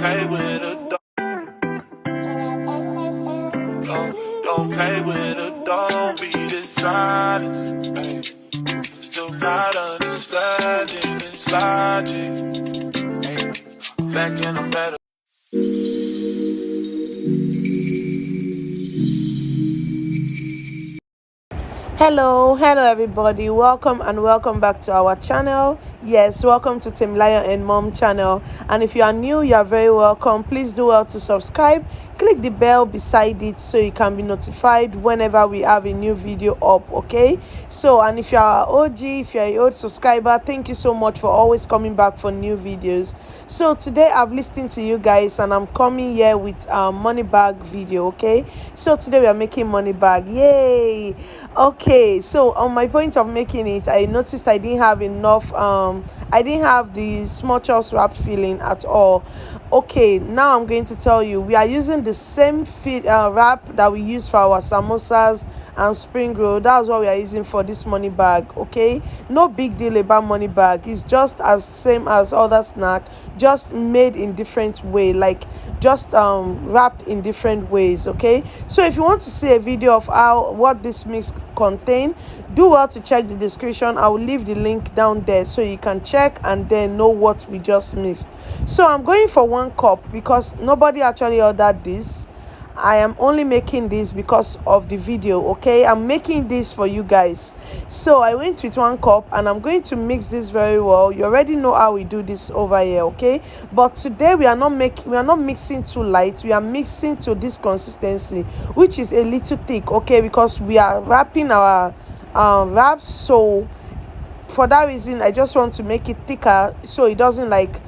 play with a dog. Don't play with a dog. Be the silence, babe. Still not understanding this logic. Back in a better. Hello everybody, welcome back to our channel. Yes, welcome to Temilayo and Mom channel. And if you are new, you are very welcome. Please do well to subscribe, click the bell beside it so you can be notified whenever we have a new video up. Okay, so and if you are OG, if you are an old subscriber, thank you so much for always coming back for new videos. So today I've listened to you guys and I'm coming here with a money bag video. Okay, so today we are making money bag. Yay! Okay, so on my point of making it, I noticed I didn't have enough I didn't have the small chops wrap filling at all. Okay, now I'm going to tell you we are using the same wrap that we use for our samosas and spring roll. That's what we are using for this money bag. Okay, no big deal about money bag. It's just as same as other snack, just made in different way, like just wrapped in different ways. Okay, so if you want to see a video of what this mix contain, do well to check the description. I will leave the link down there so you can check and then know what we just mixed. So I'm going for 1 cup because nobody actually ordered this. I am only making this because of the video. Okay, I'm making this for you guys, so I went with 1 cup and I'm going to mix this very well. You already know how we do this over here. Okay, but today we are not mixing too light. We are mixing to this consistency, which is a little thick. Okay, because we are wrapping our wraps, so for that reason I just want to make it thicker so it doesn't like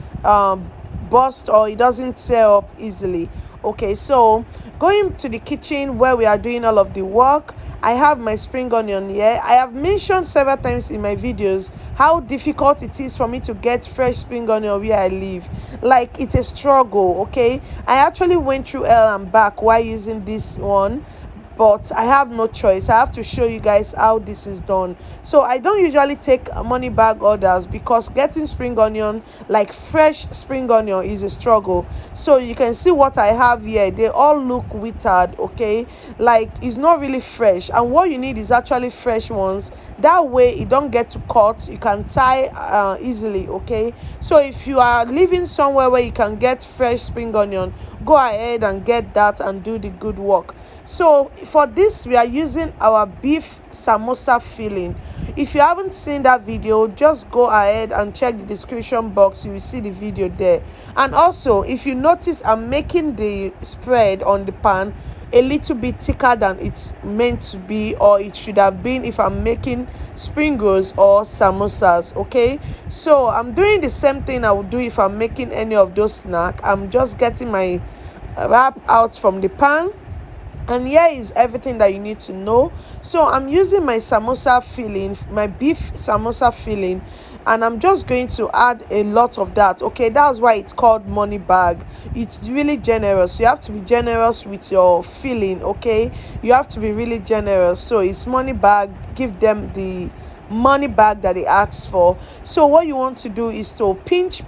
burst or it doesn't tear up easily. Okay, so going to the kitchen where we are doing all of the work, I have my spring onion here. I have mentioned several times in my videos how difficult it is for me to get fresh spring onion where I live. Like, it's a struggle. Okay, I actually went through hell and back while using this one, but I have no choice. I have to show you guys how this is done. So I don't usually take money bag orders because getting spring onion, like fresh spring onion, is a struggle. So you can see what I have here. They all look withered. Okay, like it's not really fresh, and what you need is actually fresh ones. That way it don't get to cut. You can tie easily. Okay, so if you are living somewhere where you can get fresh spring onion, go ahead and get that and do the good work. So for this we are using our beef samosa filling. If you haven't seen that video, just go ahead and check the description box. You will see the video there. And also, if you notice, I'm making the spread on the pan a little bit thicker than it's meant to be, or it should have been if I'm making spring rolls or samosas. Okay, so I'm doing the same thing I would do if I'm making any of those snacks. I'm just getting my wrap out from the pan, and here is everything that you need to know. So I'm using my samosa filling, my beef samosa filling, and I'm just going to add a lot of that. Okay, that's why it's called money bag. It's really generous. You have to be generous with your filling. Okay, you have to be really generous. So it's money bag. Give them the money bag that they asked for. So what you want to do is to pinch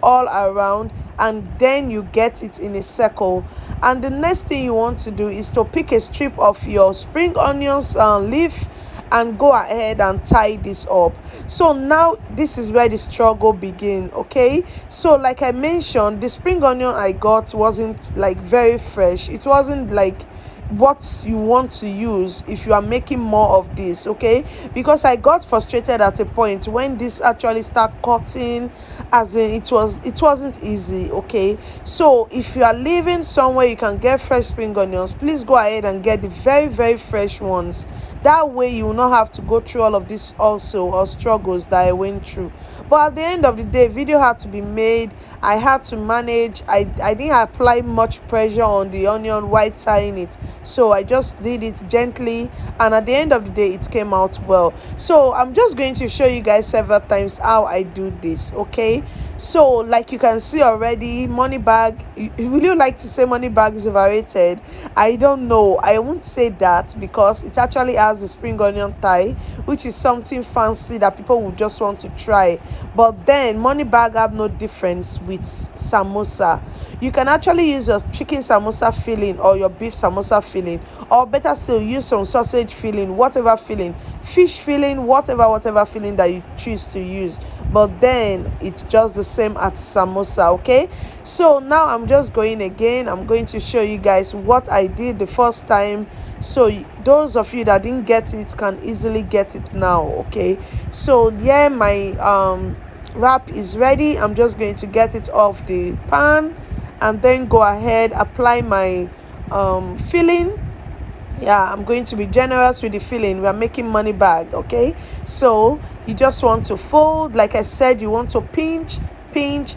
all around, and then you get it in a circle. And the next thing you want to do is to pick a strip of your spring onions leaf and go ahead and tie this up. So now this is where the struggle begin. Okay, so like I mentioned, the spring onion I got wasn't like very fresh. It wasn't like what you want to use if you are making more of this. Okay, because I got frustrated at a point when this actually start cutting, as in it wasn't easy. Okay, so if you are living somewhere you can get fresh spring onions, please go ahead and get the very fresh ones. That way you will not have to go through all of this also, or struggles that I went through. But at the end of the day, video had to be made. I had to manage. I didn't apply much pressure on the onion while tying it. So I just did it gently, and at the end of the day it came out well. So I'm just going to show you guys several times how I do this. Okay, so like you can see already, money bag, will you like to say money bag is overrated? I don't know, I won't say that, because it actually has a spring onion tie, which is something fancy that people would just want to try. But then money bag have no difference with samosa. You can actually use your chicken samosa filling or your beef samosa filling, or better still, use some sausage filling, whatever filling, fish filling, whatever filling that you choose to use. But then it's just the same as samosa. Okay, so now I'm just going again. I'm going to show you guys what I did the first time, so those of you that didn't get it can easily get it now. Okay, so yeah, my wrap is ready. I'm just going to get it off the pan and then go ahead, apply my filling. Yeah, I'm going to be generous with the filling. We are making money bag. Okay, so you just want to fold, like I said, you want to pinch, pinch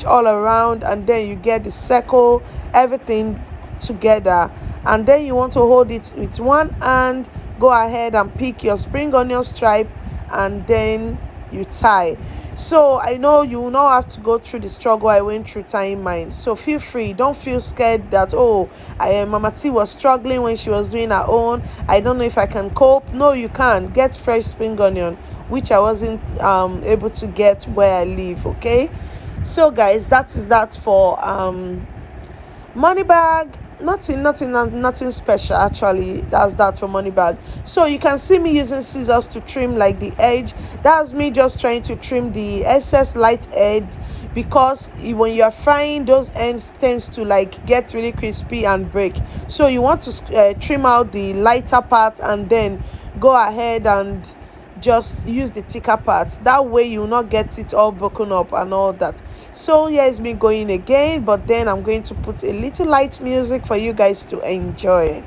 all around, and then you get the circle, everything together. And then you want to hold it with one hand, go ahead and pick your spring onion stripe, and then you tie. So I know you will not have to go through the struggle I went through tying mine, so feel free, don't feel scared that, oh, Mama T was struggling when she was doing her own, I don't know if I can cope. No, you can get fresh spring onion, which I wasn't able to get where I live. Okay, so guys, that is that for money bag. Nothing special actually. That's that for money bag. So you can see me using scissors to trim like the edge. That's me just trying to trim the excess light edge, because when you're frying, those ends tends to like get really crispy and break. So you want to trim out the lighter part and then go ahead and just use the thicker parts. That way you will not get it all broken up and all that. So here's me going again, but then I'm going to put a little light music for you guys to enjoy.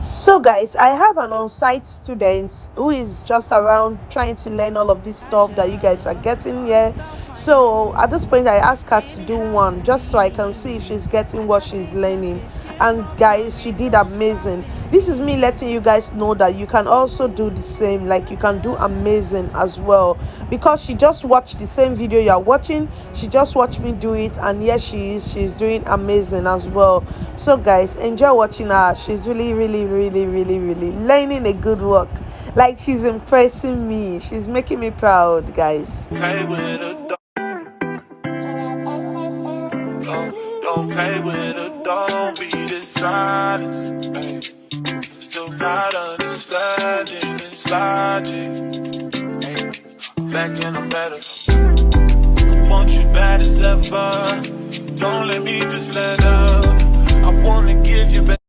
So guys, I have an on-site student who is just around trying to learn all of this stuff that you guys are getting here. So at this point I asked her to do one just so I can see if she's getting what she's learning. And guys, she did amazing. This is me letting you guys know that you can also do the same, like you can do amazing as well, because she just watched the same video you're watching. She just watched me do it, and yes, she's doing amazing as well. So guys, enjoy watching her. She's really learning a good work. Like, she's impressing me, she's making me proud, guys. Play with a don't play with a don't be dishonest. Ay. Still not understanding this logic. Ay. Back and I'm better. I want you bad as ever. Don't let me just let up. I wanna give you back.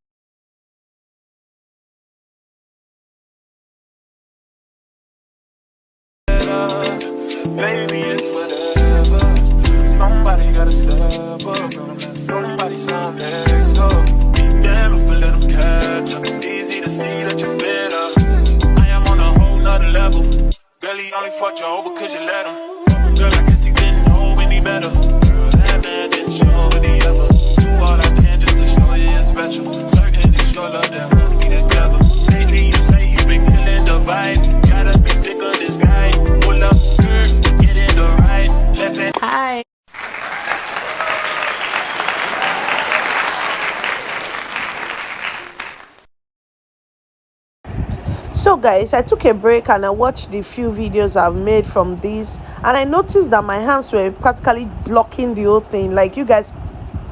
Baby, it's whatever. Somebody gotta step up. Gonna let somebody next up. Be damn if I let them So guys, I took a break and I watched the few videos I've made from this, and I noticed that my hands were practically blocking the whole thing. Like, you guys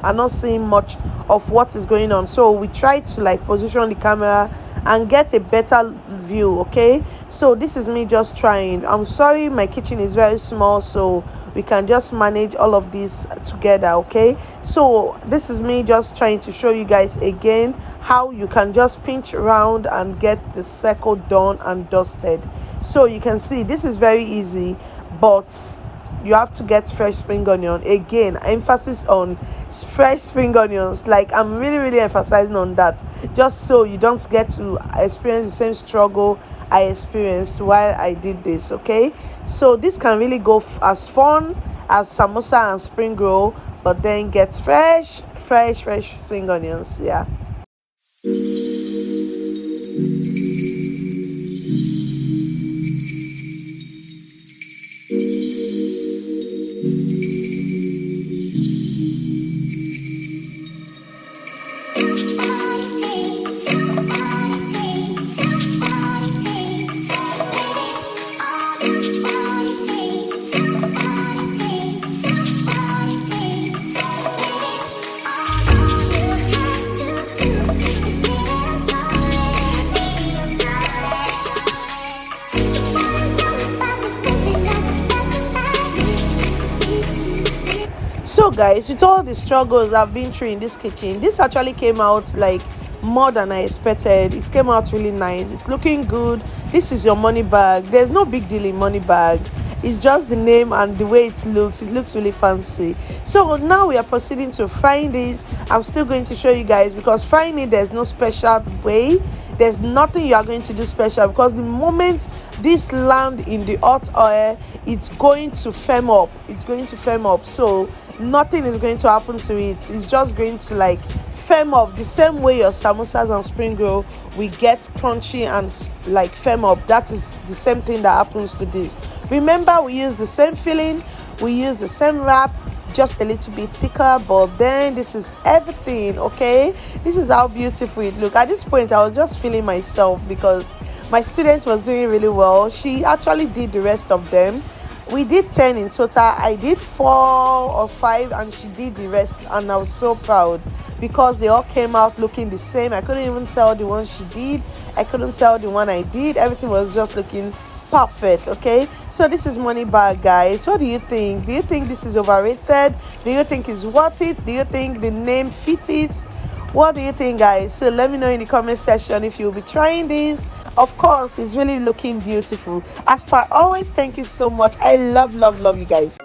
are not seeing much of what is going on, so we try to like position the camera and get a better view. Okay, so this is me just trying. I'm sorry, my kitchen is very small, so we can just manage all of this together. Okay, so this is me just trying to show you guys again how you can just pinch around and get the circle done and dusted. So you can see this is very easy, but you have to get fresh spring onion. Again, emphasis on fresh spring onions. Like, I'm really emphasizing on that, just so you don't get to experience the same struggle I experienced while I did this. Okay, so this can really go as fun as samosa and spring roll, but then get fresh spring onions. Yeah. So guys, with all the struggles I've been through in this kitchen, this actually came out like more than I expected. It came out really nice. It's looking good. This is your money bag. There's no big deal in money bag. It's just the name and the way it looks. It looks really fancy. So now we are proceeding to frying this. I'm still going to show you guys, because frying it, there's no special way. There's nothing you are going to do special, because the moment this land in the hot oil, it's going to firm up. It's going to firm up. So nothing is going to happen to it. It's just going to like firm up the same way your samosas and spring roll we get crunchy and like firm up. That is the same thing that happens to this. Remember, we use the same filling, we use the same wrap, just a little bit thicker, but then this is everything. Okay, this is how beautiful it look. At this point I was just feeling myself, because my student was doing really well. She actually did the rest of them. We did 10 in total. I did 4 or 5 and she did the rest, and I was so proud because they all came out looking the same. I couldn't even tell the one she did, I couldn't tell the one I did. Everything was just looking perfect. Okay, so this is money bag, guys. What do you think? Do you think this is overrated? Do you think it's worth it? Do you think the name fits it? What do you think, guys? So let me know in the comment section if you'll be trying this. Of course, it's really looking beautiful. As per always, thank you so much. I love you guys.